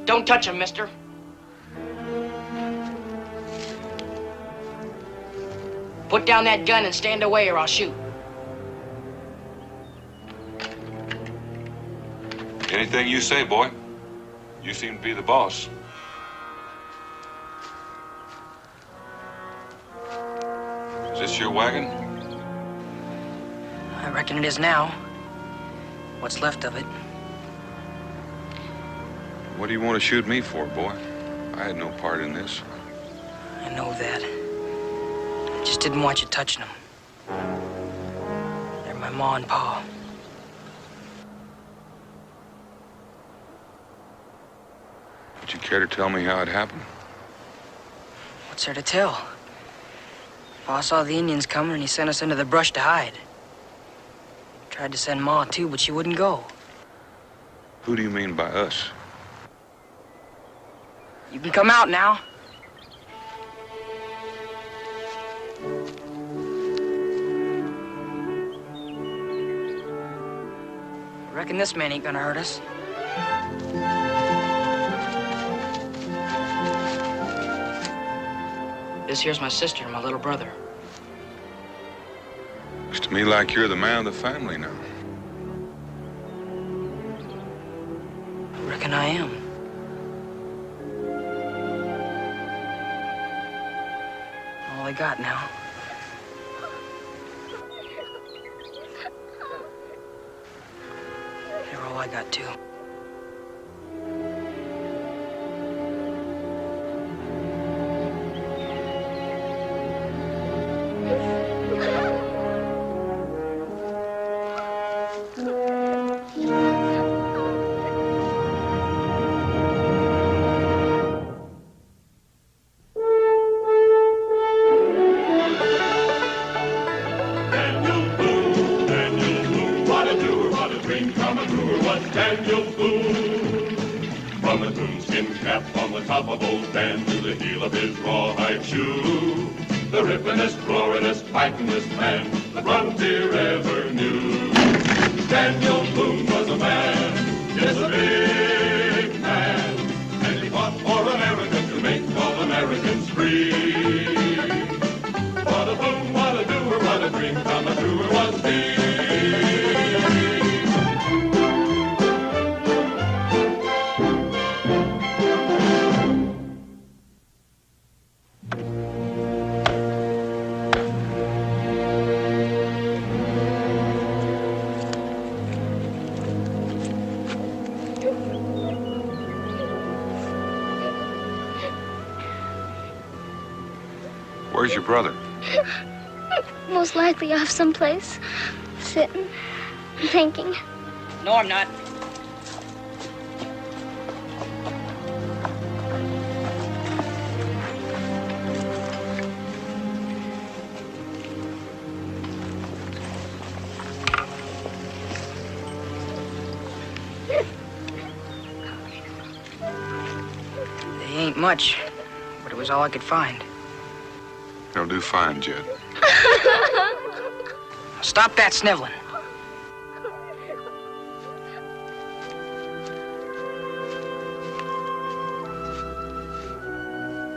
Don't touch him, mister. Put down that gun and stand away or I'll shoot. Anything you say, boy. You seem to be the boss. Is this your wagon? I reckon it is now. What's left of it. What do you want to shoot me for, boy? I had no part in this. I know that. I just didn't want you touching them. They're my ma and pa. Would you care to tell me how it happened? What's there to tell? Pa saw the Indians coming and he sent us into the brush to hide. Tried to send Ma too, but she wouldn't go. Who do you mean by us? You can come out now. Reckon this man ain't gonna hurt us. This here's my sister and my little brother. Looks to me like you're the man of the family now. I reckon I am. All I got now. You're all I got, too. the rippin'est, roarin'est, fightin'est man the frontier ever knew. Daniel Boone was a man, yes, a big man, and he fought for America to make all Americans free. What a Boone, what a doer, what a dream come true was he. Where's your brother? Most likely off someplace, sitting, thinking. No, I'm not. They ain't much, but it was all I could find. They'll do fine, Jed. Stop that sniveling.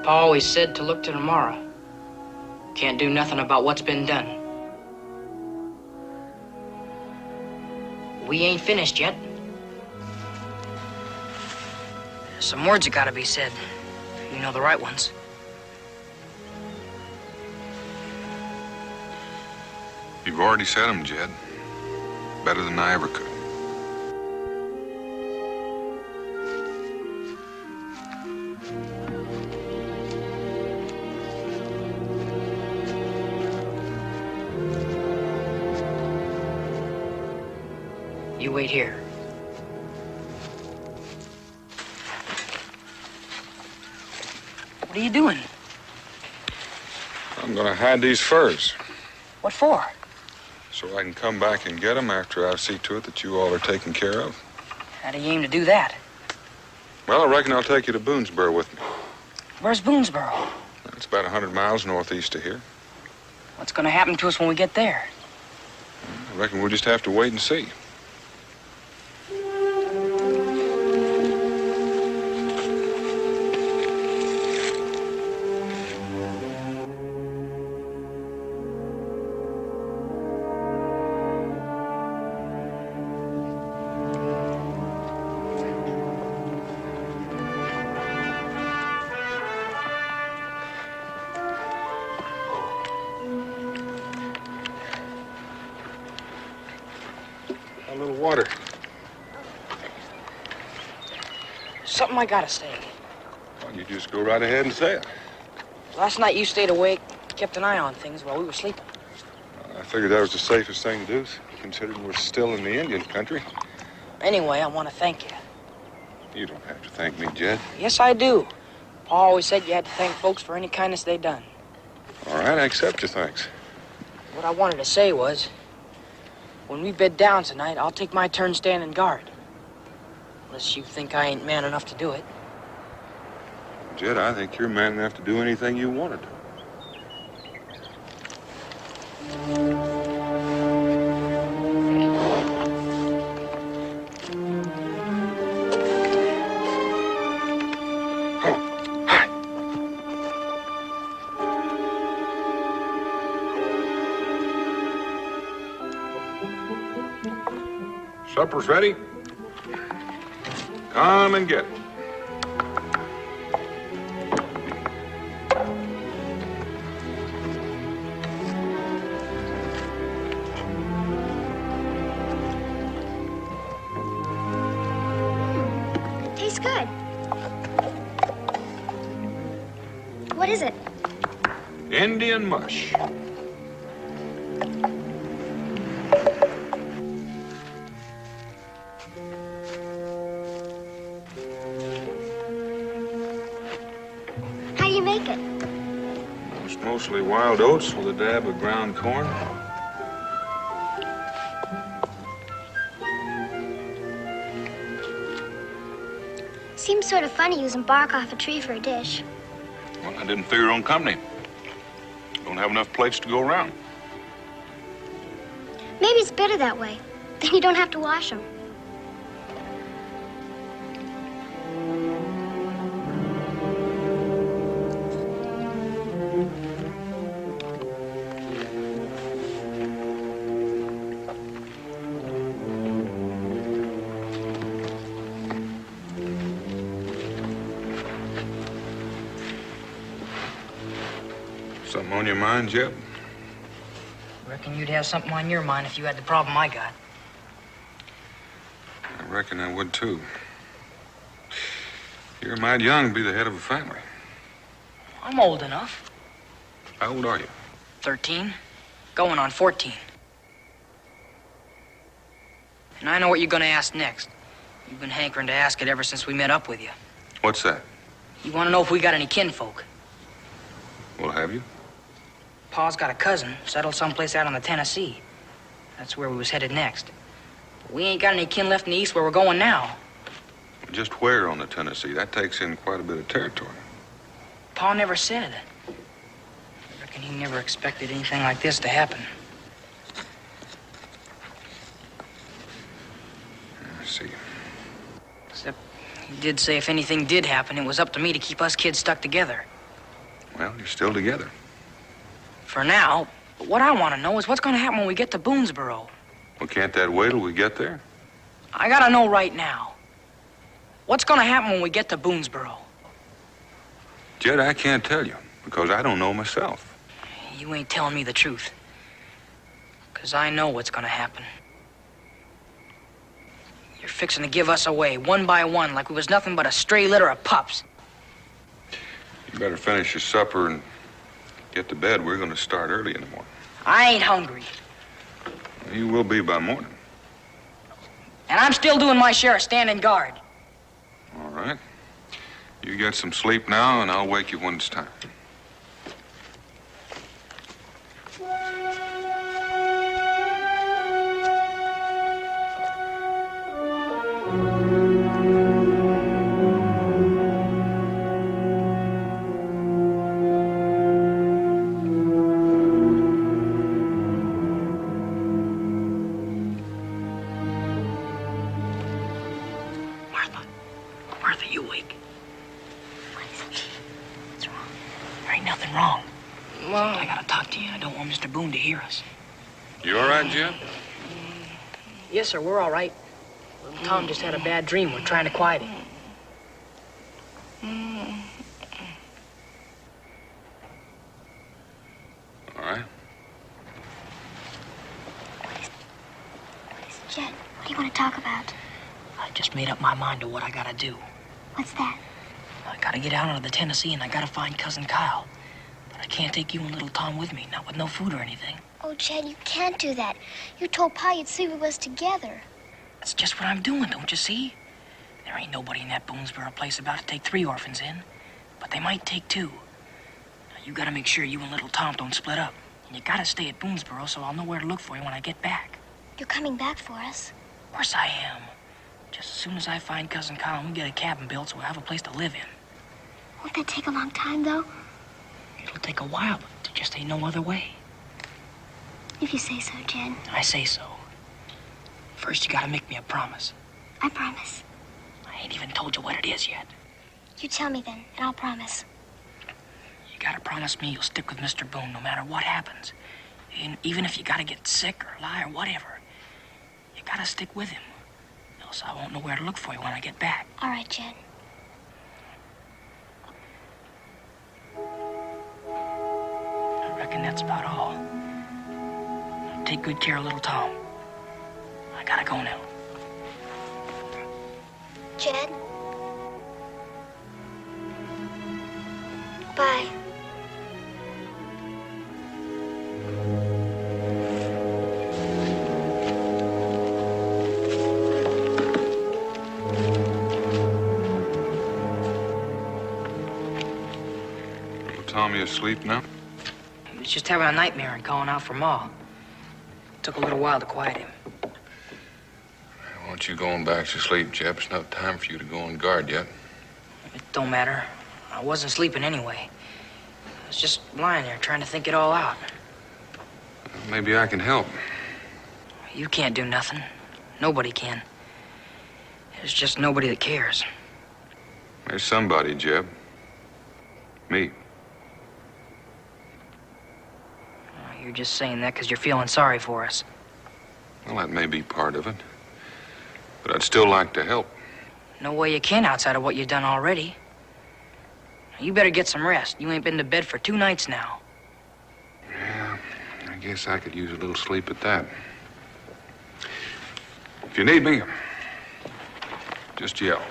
Pa always said to look to tomorrow. Can't do nothing about what's been done. We ain't finished yet. Some words have gotta be said. You know the right ones. You've already said them, Jed. Better than I ever could. You wait here. What are you doing? I'm gonna hide these furs What for? so I can come back and get them after I see to it that you all are taken care of. How do you aim to do that? Well, I reckon I'll take you to Boonesboro with me. Where's Boonesboro? It's about 100 miles northeast of here. What's gonna happen to us when we get there? I reckon we'll just have to wait and see. A little water. Something I gotta say. Well, you just go right ahead and say it. Last night you stayed awake, kept an eye on things while we were sleeping. I figured that was the safest thing to do, considering we're still in the Indian country. Anyway, I want to thank you. You don't have to thank me, Jed. Yes, I do. Pa always said you had to thank folks for any kindness they done. All right, I accept your thanks. What I wanted to say was, when we bed down tonight, I'll take my turn standing guard. Unless you think I ain't man enough to do it. Jed, I think you're man enough to do anything you want to do. Supper's ready. Come and get it. Tastes good. What is it? Indian mush. How do you make it? It's mostly wild oats with a dab of ground corn. Seems sort of funny using bark off a tree for a dish. Well, I didn't figure on company. Don't have enough plates to go around. Maybe it's better that way. Then you don't have to wash them. Something on your mind, Jeb? Reckon you'd have something on your mind if you had the problem I got. I reckon I would, too. You're mighty young to be the head of a family. I'm old enough. How old are you? 13. Going on 14. And I know what you're gonna ask next. You've been hankering to ask it ever since we met up with you. What's that? You wanna know if we got any kinfolk? Well, have you? Pa's got a cousin settled someplace out on the Tennessee. That's where we was headed next. But we ain't got any kin left in the east where we're going now. Just where on the Tennessee? That takes in quite a bit of territory. Pa never said. I reckon he never expected anything like this to happen. I see. Except he did say if anything did happen, it was up to me to keep us kids stuck together. Well, you're still together. For now. But what I want to know is what's going to happen when we get to Boonesboro. Well, can't that wait till we get there? I got to know right now. What's going to happen when we get to Boonesboro? Jed, I can't tell you, because I don't know myself. You ain't telling me the truth. Because I know what's going to happen. You're fixing to give us away, one by one, like we was nothing but a stray litter of pups. You better finish your supper and get to bed. We're going to start early in the morning. I ain't hungry. You will be by morning. And I'm still doing my share of standing guard. All right. You get some sleep now, and I'll wake you when it's time. Martha, you awake? What's wrong? There ain't nothing wrong. Mom. I gotta talk to you. I don't want Mr. Boone to hear us. You all right, Jim? Yes, sir, we're all right. Tom just had a bad dream. We're trying to quiet him. All right. Jed, what do you want to talk about? I just made up my mind to what I gotta do. What's that? I gotta get out onto the Tennessee and I gotta find Cousin Kyle. But I can't take you and little Tom with me, not with no food or anything. Oh, Jed, you can't do that. You told Pa you'd sleep with us together. That's just what I'm doing, don't you see? There ain't nobody in that Boonesboro place about to take 3 orphans in. But they might take 2. Now, you gotta make sure you and little Tom don't split up. And you gotta stay at Boonesboro so I'll know where to look for you when I get back. You're coming back for us. Of course I am. Just as soon as I find Cousin Kyle, we get a cabin built so we'll have a place to live in. Won't that take a long time, though? It'll take a while, but there just ain't no other way. If you say so, Jed. I say so. First, you gotta make me a promise. I promise. I ain't even told you what it is yet. You tell me then, and I'll promise. You gotta promise me you'll stick with Mr. Boone no matter what happens. And even if you gotta get sick or lie or whatever, you gotta stick with him. Else I won't know where to look for you when I get back. All right, Jed. I reckon that's about all. Take good care of little Tom. I gotta go now. Jed? Bye. Tommy asleep now? He was just having a nightmare and calling out for Ma. Took a little while to quiet him. Why don't you going back to sleep, Jeb? It's not time for you to go on guard yet. It don't matter. I wasn't sleeping anyway. was just lying there trying to think it all out. Maybe I can help. You can't do nothing. Nobody can. There's just nobody that cares. There's somebody, Jeb. Me. You're just saying that because you're feeling sorry for us. Well, that may be part of it. But I'd still like to help. No way you can outside of what you've done already. You better get some rest. You ain't been to bed for 2 nights now. Yeah, I guess I could use a little sleep at that. If you need me, just yell.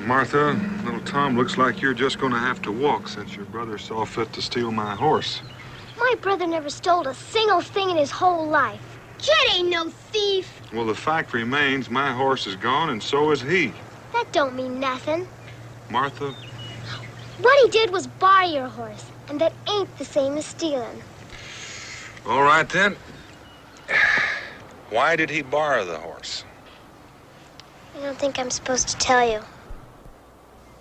Martha, little Tom, looks like you're just going to have to walk since your brother saw fit to steal my horse. My brother never stole a single thing in his whole life. Jed ain't no thief. Well, the fact remains my horse is gone, and so is he. That don't mean nothing. Martha? What he did was buy your horse, and that ain't the same as stealing. All right, then. Why did he borrow the horse? I don't think I'm supposed to tell you.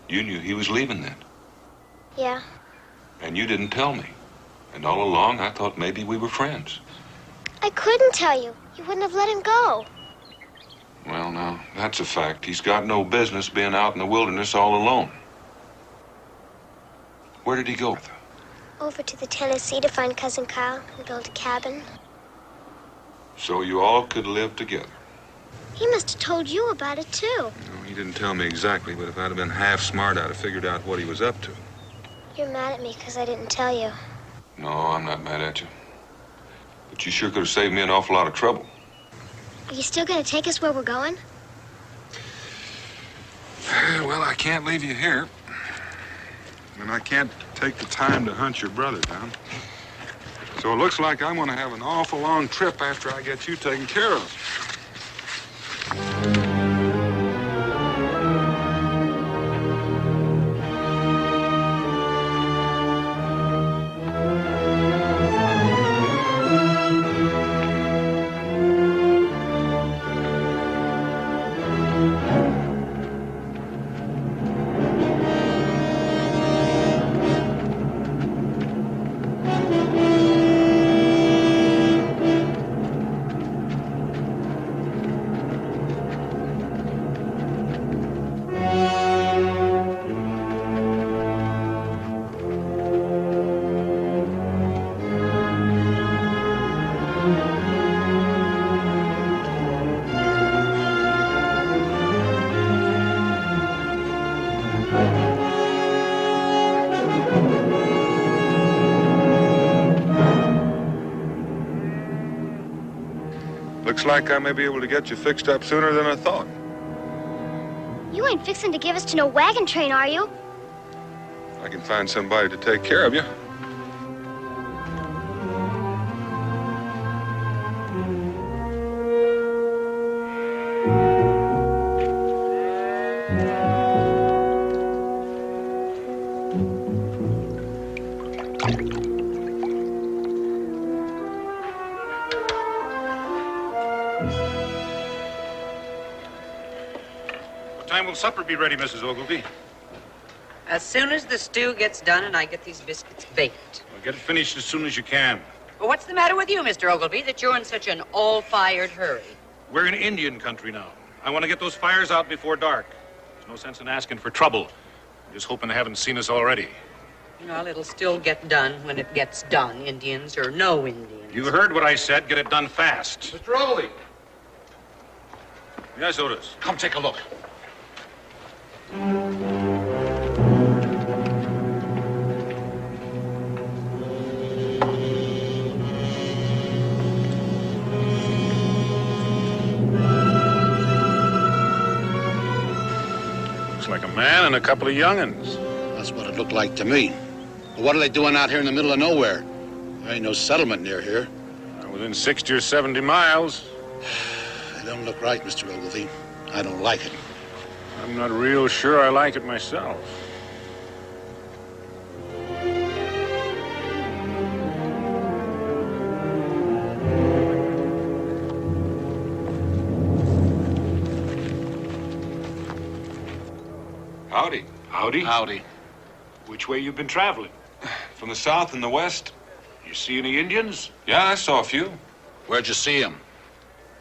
You knew he was leaving then. Yeah. And you didn't tell me. And all along, I thought maybe we were friends. I couldn't tell you. You wouldn't have let him go. Well, now, that's a fact. He's got no business being out in the wilderness all alone. Where did he go? Over to the Tennessee to find Cousin Kyle and build a cabin. So you all could live together. He must have told you about it, too. No, he didn't tell me exactly, but if I'd have been half smart, I'd have figured out what he was up to. You're mad at me because I didn't tell you. No, I'm not mad at you. But you sure could have saved me an awful lot of trouble. Are you still going to take us where we're going? Well, I can't leave you here. And I can't take the time to hunt your brother down. So it looks like I'm going to have an awful long trip after I get you taken care of. Looks like I may be able to get you fixed up sooner than I thought. You ain't fixing to give us to no wagon train, are you? I can find somebody to take care of you. time will supper be ready, Mrs. Ogilvy? As soon as the stew gets done and I get these biscuits baked. Well, get it finished as soon as you can. Well, what's the matter with you, Mr. Ogilvy, that you're in such an all-fired hurry? We're in Indian country now. I want to get those fires out before dark. There's no sense in asking for trouble. I'm just hoping they haven't seen us already. Well, it'll still get done when it gets done, Indians or no Indians. You heard what I said. Get it done fast. Mr. Ogilvy, Yes, Otis. come take a look. Looks like a man and a couple of young'uns. That's what it looked like to me. But what are they doing out here in the middle of nowhere? There ain't no settlement near here. Within 60 or 70 miles. They don't look right, Mr. Ogilvy. I don't like it. I'm not real sure I like it myself. Howdy. Howdy. Howdy. Which way you been traveling? From the south and the west? You see any Indians? Yeah, I saw a few. Where'd you see him?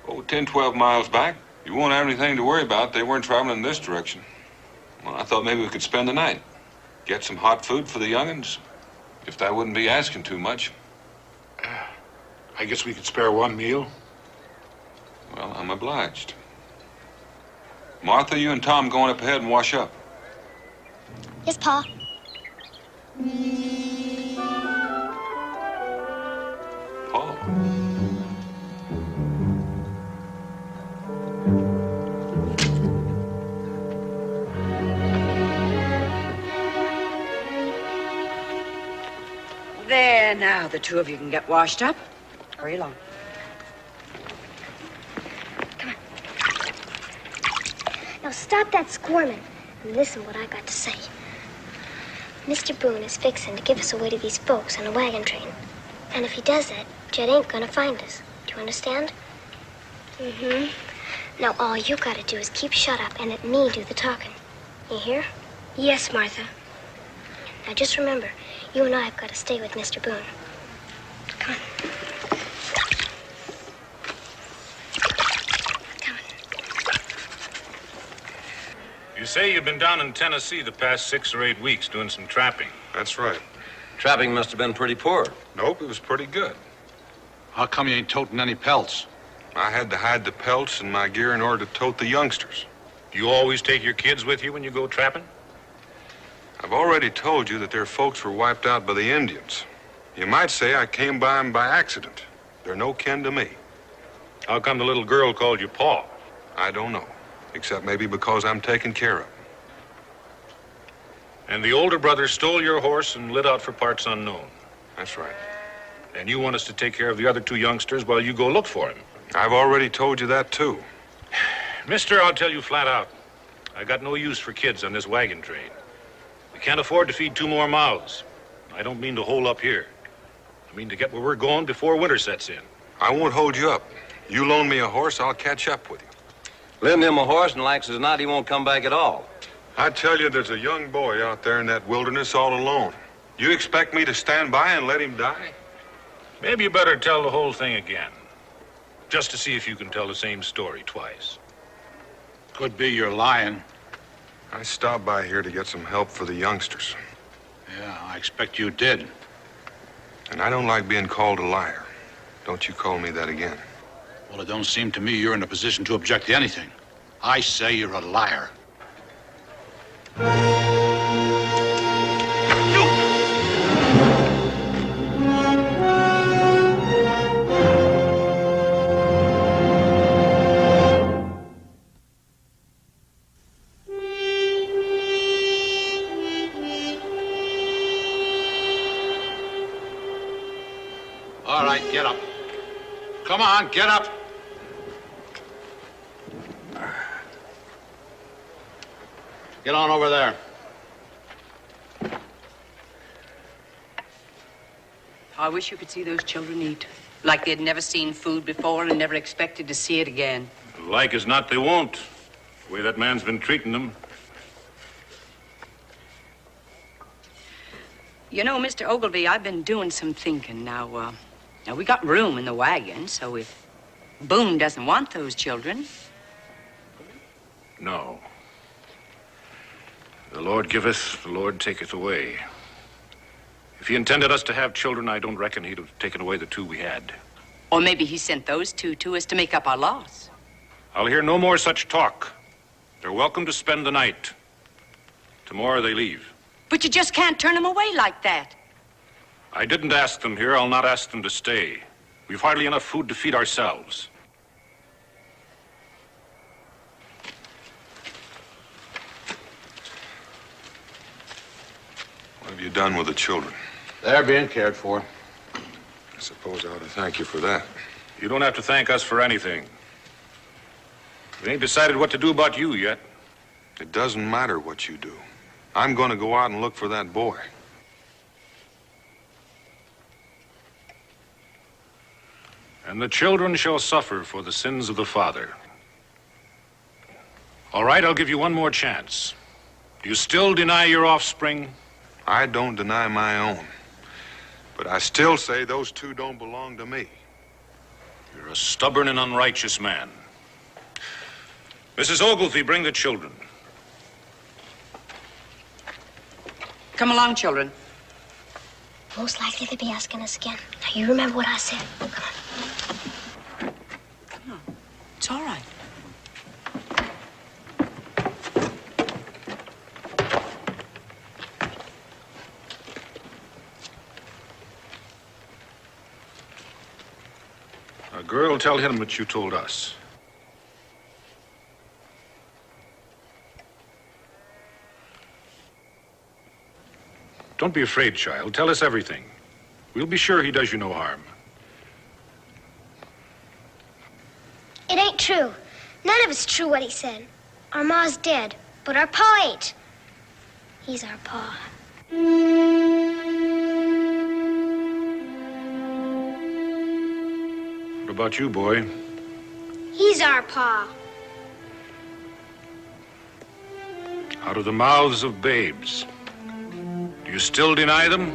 Oh, 10, 12 miles back. You won't have anything to worry about. They weren't traveling in this direction. Well, I thought maybe we could spend the night. Get some hot food for the young'uns. If that wouldn't be asking too much. I guess we could spare one meal. Well, I'm obliged. Martha, you and Tom going up ahead and wash up. Yes, Pa. Paul. There, now the two of you can get washed up. Hurry along. Now stop that squirming and listen what I got to say. Mr. Boone is fixing to give us away to these folks on a wagon train. And if he does that, Jed ain't gonna find us. Do you understand? Mm-hmm. Now all you gotta do is keep shut up and let me do the talking. You hear? Yes, Martha. Now just remember, you and I have got to stay with Mr. Boone. Come on. Come on. You say you've been down in Tennessee the past 6 or 8 weeks doing some trapping. That's right. Trapping must have been pretty poor. Nope, it was pretty good. How come you ain't toting any pelts? I had to hide the pelts in my gear in order to tote the youngsters. Do you always take your kids with you when you go trapping? I've already told you that their folks were wiped out by the Indians. You might say I came by them by accident. They're no kin to me. How come the little girl called you Pa? I don't know, except maybe because I'm taken care of. And the older brother stole your horse and lit out for parts unknown. That's right. And you want us to take care of the other 2 youngsters while you go look for him. I've already told you that, too. Mister, I'll tell you flat out. I got no use for kids on this wagon train. We can't afford to feed 2 more mouths. I don't mean to hole up here. I mean to get where we're going before winter sets in. I won't hold you up. You loan me a horse, I'll catch up with you. Lend him a horse, and likes as not, he won't come back at all. I tell you, there's a young boy out there in that wilderness all alone. You expect me to stand by and let him die? Maybe you better tell the whole thing again. Just to see if you can tell the same story twice. Could be you're lying. I stopped by here to get some help for the youngsters. Yeah, I expect you did. And I don't like being called a liar. Don't you call me that again. Well, it don't seem to me you're in a position to object to anything. I say you're a liar. All right, get up. Come on, get up. Get on over there. I wish you could see those children eat. Like they'd never seen food before and never expected to see it again. Like as not, they won't. The way that man's been treating them. You know, Mr. Ogilvy, I've been doing some thinking. Now we got room in the wagon, so if Boone doesn't want those children... No. The Lord giveth, the Lord taketh away. If he intended us to have children, I don't reckon he'd have taken away the two we had. Or maybe he sent those two to us to make up our loss. I'll hear no more such talk. They're welcome to spend the night. Tomorrow they leave. But you just can't turn them away like that. I didn't ask them here. I'll not ask them to stay. We've hardly enough food to feed ourselves. What have you done with the children? They're being cared for. I suppose I ought to thank you for that. You don't have to thank us for anything. We ain't decided what to do about you yet. It doesn't matter what you do. I'm going to go out and look for that boy. And the children shall suffer for the sins of the father. All right, I'll give you one more chance. Do you still deny your offspring? I don't deny my own. But I still say those two don't belong to me. You're a stubborn and unrighteous man. Mrs. Ogilvy, bring the children. Come along, children. Most likely they'll be asking us again. Now, you remember what I said. Come on. It's all right. Girl, tell him what you told us. Don't be afraid, child. Tell us everything. We'll be sure he does you no harm. It ain't true. None of it's true what he said. Our ma's dead, but our pa ain't. He's our pa. What about you, boy? He's our pa. Out of the mouths of babes. Do you still deny them?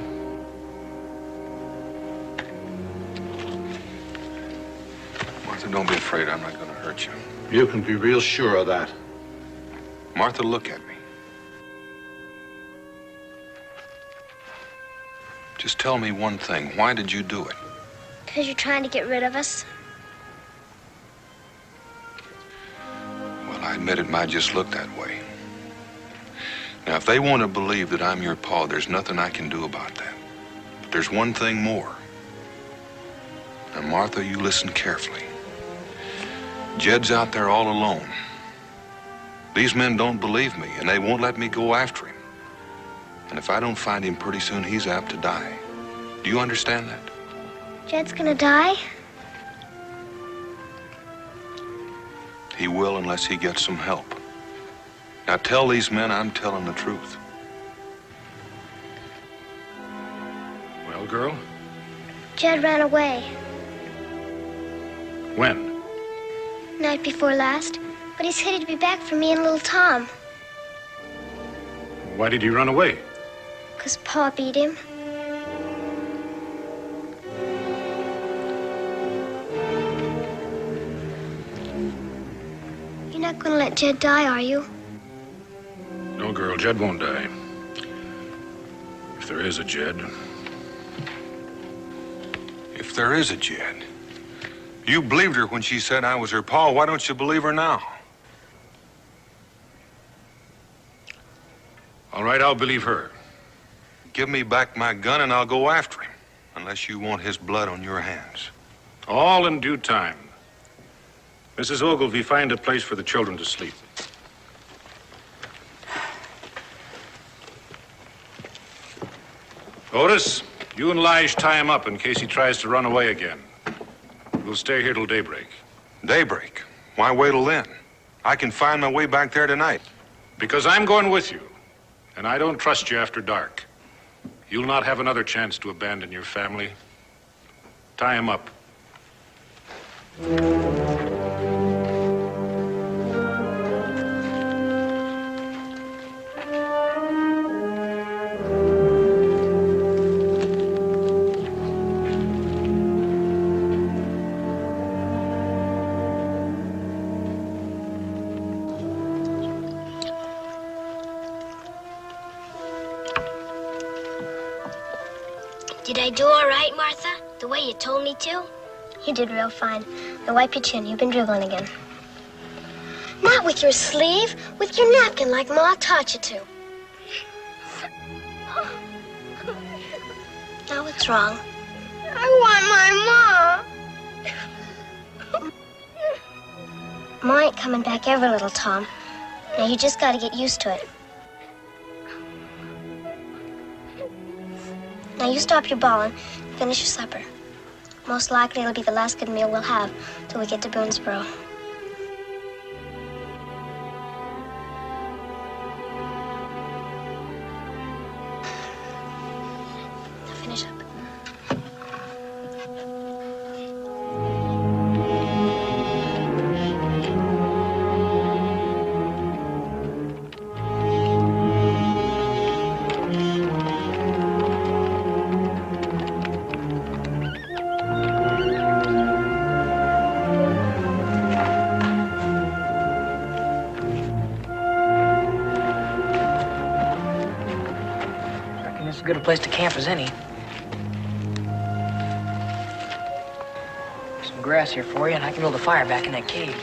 Martha, don't be afraid. I'm not going to hurt you. You can be real sure of that. Martha, look at me. Just tell me one thing. Why did you do it? Because you're trying to get rid of us. Well, I admit it might just look that way. Now, if they want to believe that I'm your pa, there's nothing I can do about that. But there's one thing more. Now, Martha, you listen carefully. Jed's out there all alone. These men don't believe me, and they won't let me go after him. And if I don't find him pretty soon, he's apt to die. Do you understand that? Jed's gonna die? He will unless he gets some help. Now tell these men I'm telling the truth. Well, girl? Jed ran away. When? Night before last. But he's headed to be back for me and little Tom. Why did he run away? 'Cause Pa beat him. You're not gonna let Jed die, are you? No, girl, Jed won't die. If there is a Jed. If there is a Jed. You believed her when she said I was her pa. Why don't you believe her now? All right, I'll believe her. Give me back my gun and I'll go after him. Unless you want his blood on your hands. All in due time. Mrs. Ogilvy, find a place for the children to sleep. Otis, you and Lige tie him up in case he tries to run away again. We'll stay here till daybreak. Daybreak? Why wait till then? I can find my way back there tonight. Because I'm going with you, and I don't trust you after dark. You'll not have another chance to abandon your family. Tie him up. Did I do all right, Martha? The way you told me to? You did real fine. Now wipe your chin. You've been dribbling again. Not with your sleeve. With your napkin like Ma taught you to. Now what's wrong? I want my Ma. Ma ain't coming back ever, little Tom. Now you just gotta get used to it. Now you stop your bawling and finish your supper. Most likely it'll be the last good meal we'll have till we get to Boonesboro. Now finish up. As good a place to camp as any. Some grass here for you, and I can build a fire back in that cave.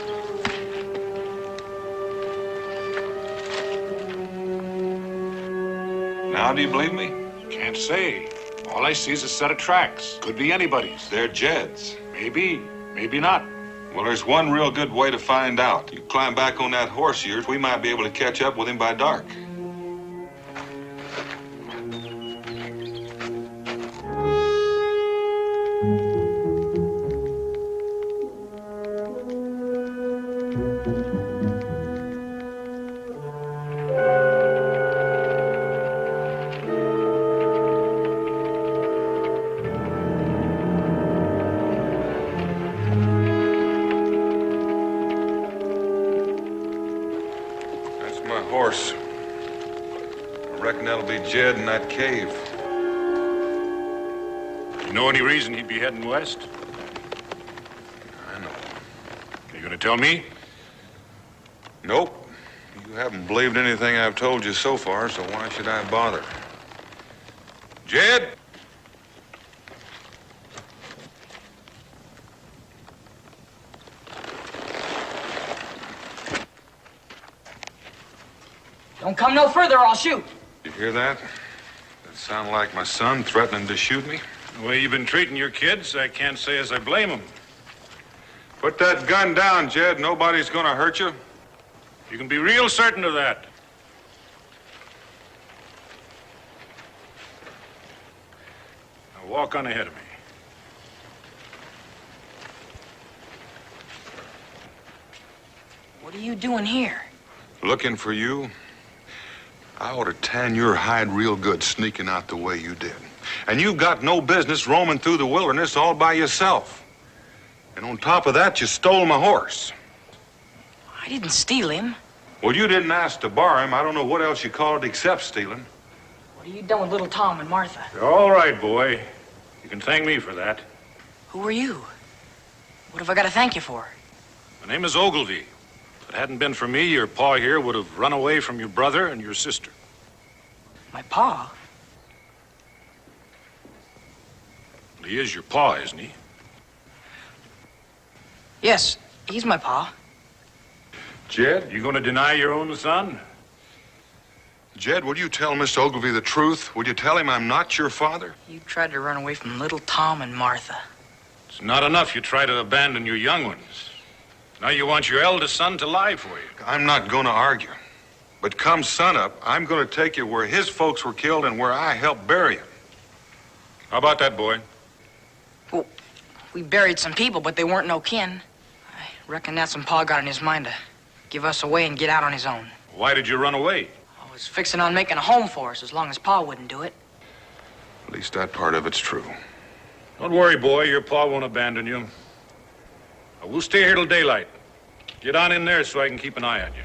Now, do you believe me? Can't say. All I see is a set of tracks. Could be anybody's. They're Jed's. Maybe, maybe not. Well, there's one real good way to find out. You climb back on that horse of yours, we might be able to catch up with him by dark. My horse. I reckon that'll be Jed in that cave. You know any reason he'd be heading west? I know. You gonna tell me? Nope. You haven't believed anything I've told you so far, so why should I bother? Jed? Don't come no further or I'll shoot. You hear that? That sound like my son threatening to shoot me? The way you've been treating your kids, I can't say as I blame them. Put that gun down, Jed. Nobody's gonna hurt you. You can be real certain of that. Now walk on ahead of me. What are you doing here? Looking for you? I ought to tan your hide real good sneaking out the way you did. And you've got no business roaming through the wilderness all by yourself. And on top of that, you stole my horse. I didn't steal him. Well, you didn't ask to borrow him. I don't know what else you call it except stealing. What are you done with little Tom and Martha? All right, boy. You can thank me for that. Who are you? What have I got to thank you for? My name is Ogilvy. If it hadn't been for me, your pa here would have run away from your brother and your sister. My pa? He is your pa, isn't he? Yes, he's my pa. Jed? You gonna deny your own son? Jed, will you tell Mr. Ogilvy the truth? Will you tell him I'm not your father? You tried to run away from little Tom and Martha. It's not enough you try to abandon your young ones. Now you want your eldest son to lie for you. I'm not going to argue. But come sunup, I'm going to take you where his folks were killed and where I helped bury him. How about that, boy? Well, we buried some people, but they weren't no kin. I reckon that's when Pa got in his mind to give us away and get out on his own. Why did you run away? I was fixing on making a home for us as long as Pa wouldn't do it. At least that part of it's true. Don't worry, boy. Your pa won't abandon you. We'll stay here till daylight. Get on in there so I can keep an eye on you.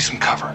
some cover.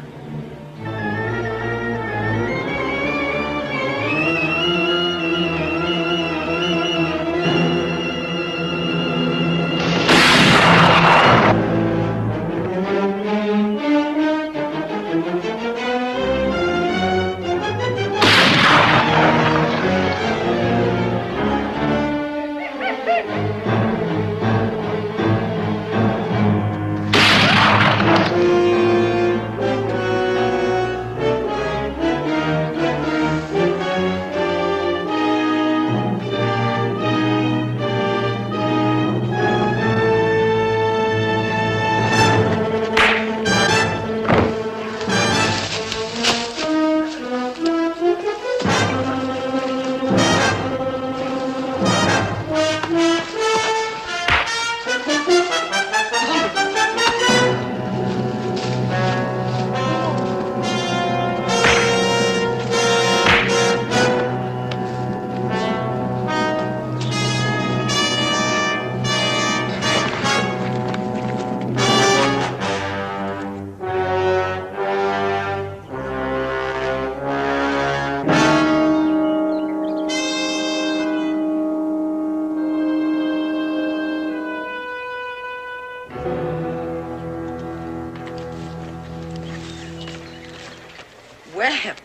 Well,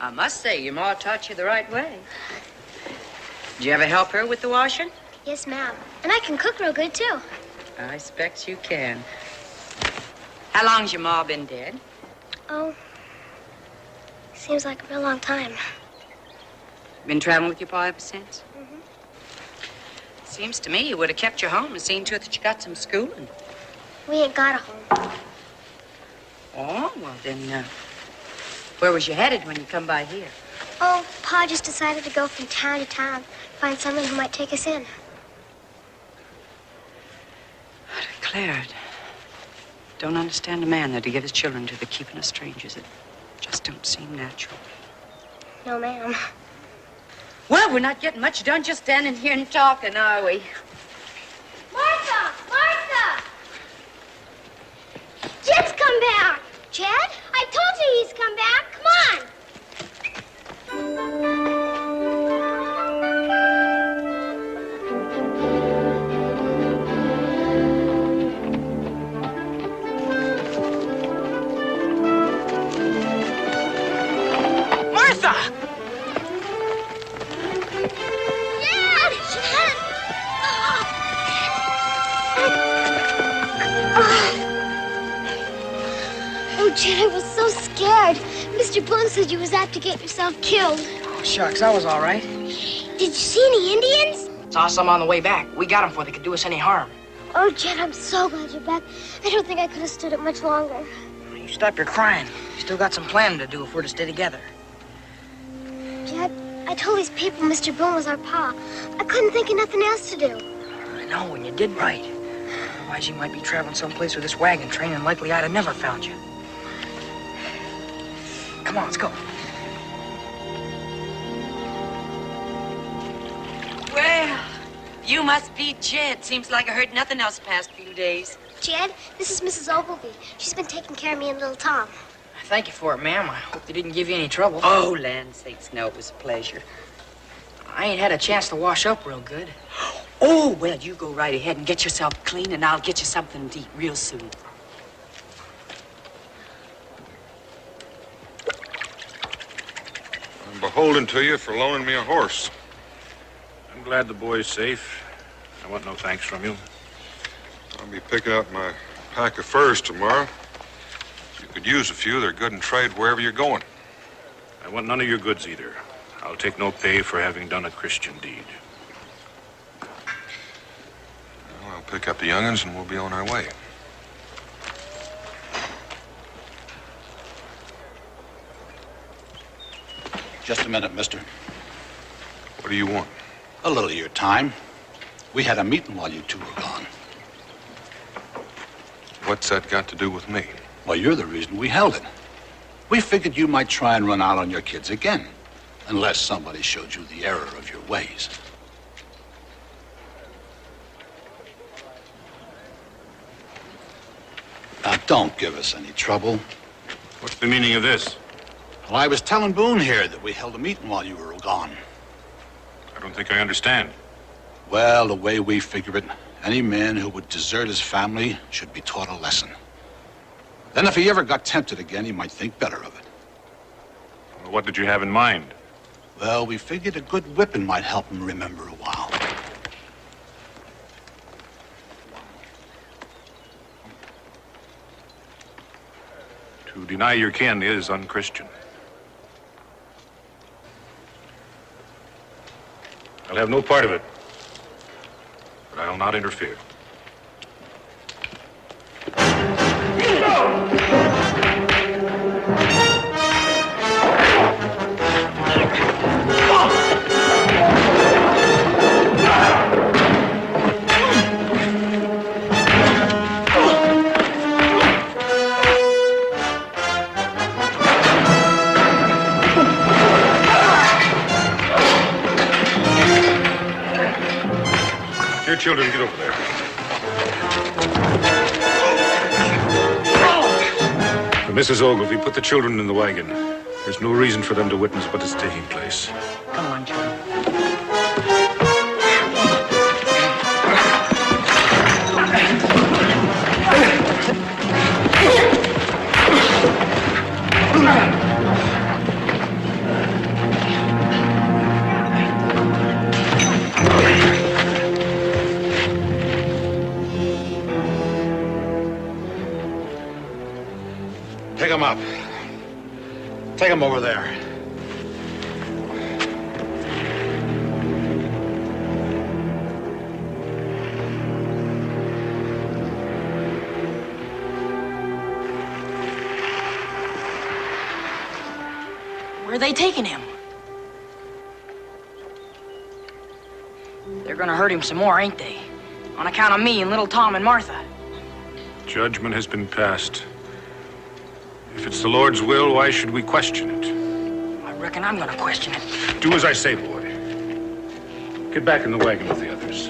I must say, your ma taught you the right way. Did you ever help her with the washing? Yes, ma'am. And I can cook real good, too. I expect you can. How long's your ma been dead? Oh, seems like a real long time. Been traveling with your pa ever since? Mm-hmm. Seems to me you would have kept your home and seen to it that you got some schooling. We ain't got a home. Oh, well then, where was you headed when you come by here? Oh, Pa just decided to go from town to town, find someone who might take us in. I declared. Don't understand a man that'd give his children to the keeping of strangers. It just don't seem natural. No, ma'am. Well, we're not getting much done just standing here and talking, are we? Martha! Martha! Jed's come back. Jed? I told you he's come back. Come on. Martha! Jed! Jed! Oh, Jed, I was so scared. Mr. Boone said you was apt to get yourself killed. Oh, shucks, I was all right. Did you see any Indians? Saw some on the way back. We got them before they could do us any harm. Oh, Jed, I'm so glad you're back. I don't think I could have stood it much longer. You stop your crying. You still got some planning to do if we're to stay together. Jed, I told these people Mr. Boone was our pa. I couldn't think of nothing else to do. I know, and you did right. Otherwise, you might be traveling someplace with this wagon train, and likely I'd have never found you. Come on, let's go. Well, you must be Jed. Seems like I heard nothing else the past few days. Jed, this is Mrs. Ogilvy. She's been taking care of me and little Tom. Thank you for it, ma'am. I hope they didn't give you any trouble. Oh, land sakes, no, it was a pleasure. I ain't had a chance to wash up real good. Oh, well, you go right ahead and get yourself clean, and I'll get you something to eat real soon. I'm beholden to you for loaning me a horse. I'm glad the boy's safe. I want no thanks from you. I'll be picking up my pack of furs tomorrow. You could use a few. They're good in trade wherever you're going. I want none of your goods either. I'll take no pay for having done a Christian deed. Well, I'll pick up the young'uns and we'll be on our way. Just a minute, mister. What do you want? A little of your time. We had a meeting while you two were gone. What's that got to do with me? Well, you're the reason we held it. We figured you might try and run out on your kids again, unless somebody showed you the error of your ways. Now, don't give us any trouble. What's the meaning of this? Well, I was telling Boone here that we held a meeting while you were gone. I don't think I understand. Well, the way we figure it, any man who would desert his family should be taught a lesson. Then if he ever got tempted again, he might think better of it. Well, what did you have in mind? Well, we figured a good whipping might help him remember a while. To deny your kin is unchristian. I'll have no part of it, but I'll not interfere. Your children, get over there. Mrs. Ogilvy, put the children in the wagon. There's no reason for them to witness what is taking place. Come on, children. Pick him up. Take him over there. Where are they taking him? They're gonna hurt him some more, ain't they? On account of me and little Tom and Martha. Judgment has been passed. If it's the Lord's will, why should we question it? I reckon I'm gonna question it. Do as I say, boy. Get back in the wagon with the others.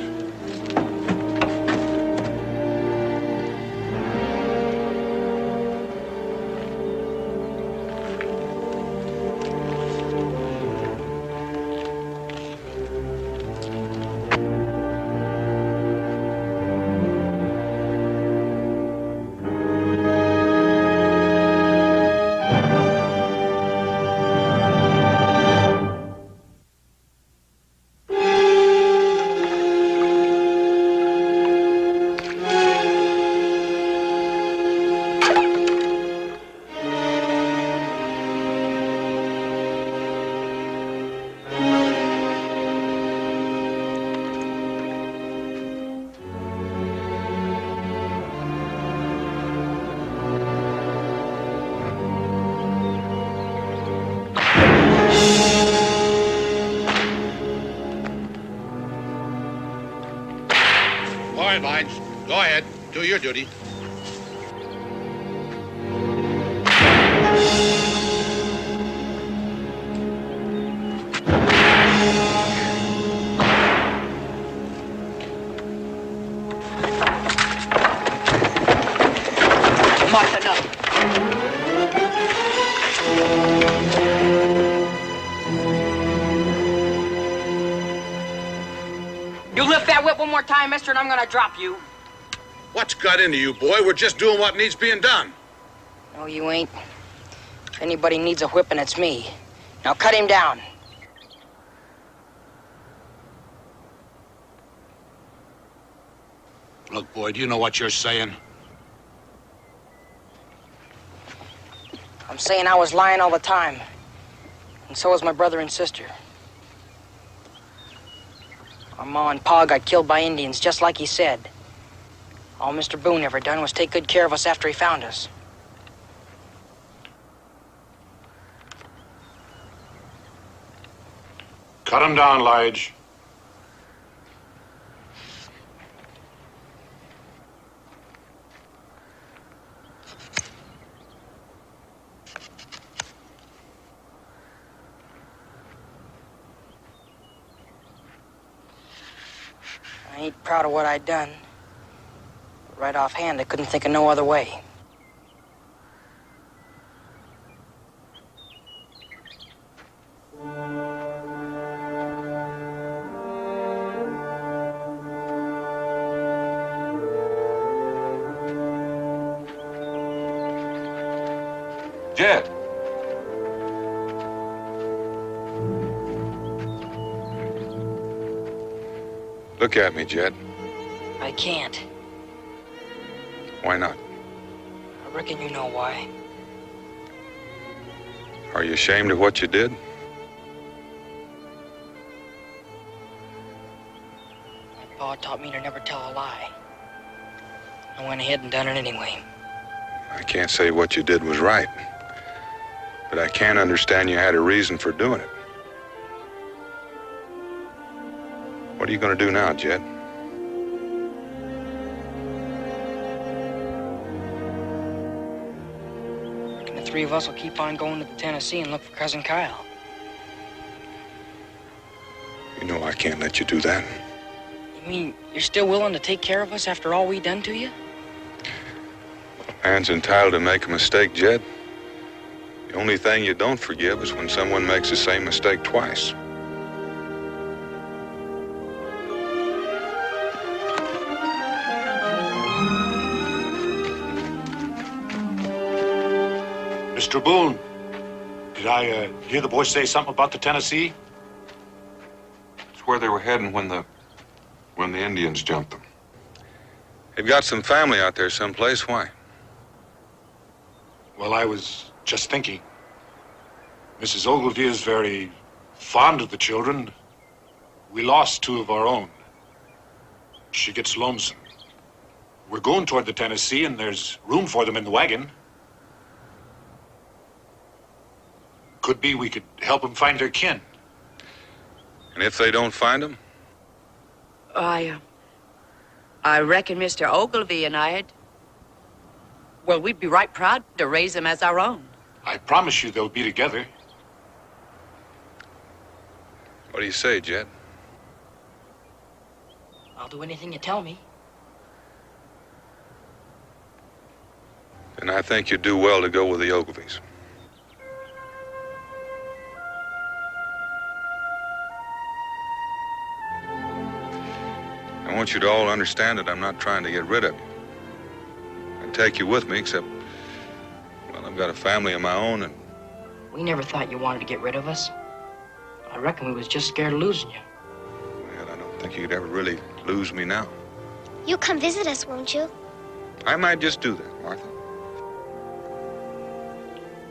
All right, Lige. Go ahead. Do your duty. Martha, no. You lift that whip one more time, mister, and I'm gonna drop you. What's got into you, boy? We're just doing what needs being done. No, you ain't. If anybody needs a whipping, it's me. Now cut him down. Look, boy, do you know what you're saying? I'm saying I was lying all the time. And so was my brother and sister. Our ma and pa got killed by Indians, just like he said. All Mr. Boone ever done was take good care of us after he found us. Cut him down, Lige. I ain't proud of what I done. Right offhand, I couldn't think of no other way. Jed. Look at me, Jed. I can't. Why not? I reckon you know why. Are you ashamed of what you did? My pa taught me to never tell a lie. I went ahead and done it anyway. I can't say what you did was right, but I can understand you had a reason for doing it. What are you going to do now, Jed? And the three of us will keep on going to the Tennessee and look for Cousin Kyle. You know I can't let you do that. You mean you're still willing to take care of us after all we done to you? A man's entitled to make a mistake, Jed. The only thing you don't forgive is when someone makes the same mistake twice. Mr. Boone, did I hear the boys say something about the Tennessee? It's where they were heading when the Indians jumped them. They've got some family out there someplace. Why? Well, I was just thinking. Mrs. Ogilvy is very fond of the children. We lost two of our own. She gets lonesome. We're going toward the Tennessee, and there's room for them in the wagon. Could be we could help them find their kin. And if they don't find them? I reckon Mr. Ogilvy and we'd be right proud to raise them as our own. I promise you they'll be together. What do you say, Jed? I'll do anything you tell me. Then I think you'd do well to go with the Ogilvies. I want you to all understand that I'm not trying to get rid of you. I'd take you with me, except, well, I've got a family of my own, and... We never thought you wanted to get rid of us. I reckon we was just scared of losing you. Well, I don't think you'd ever really lose me now. You'll come visit us, won't you? I might just do that, Martha.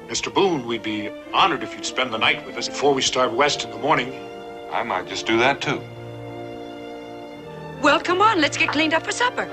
Mr. Boone, we'd be honored if you'd spend the night with us before we start west in the morning. I might just do that, too. Well, come on, let's get cleaned up for supper.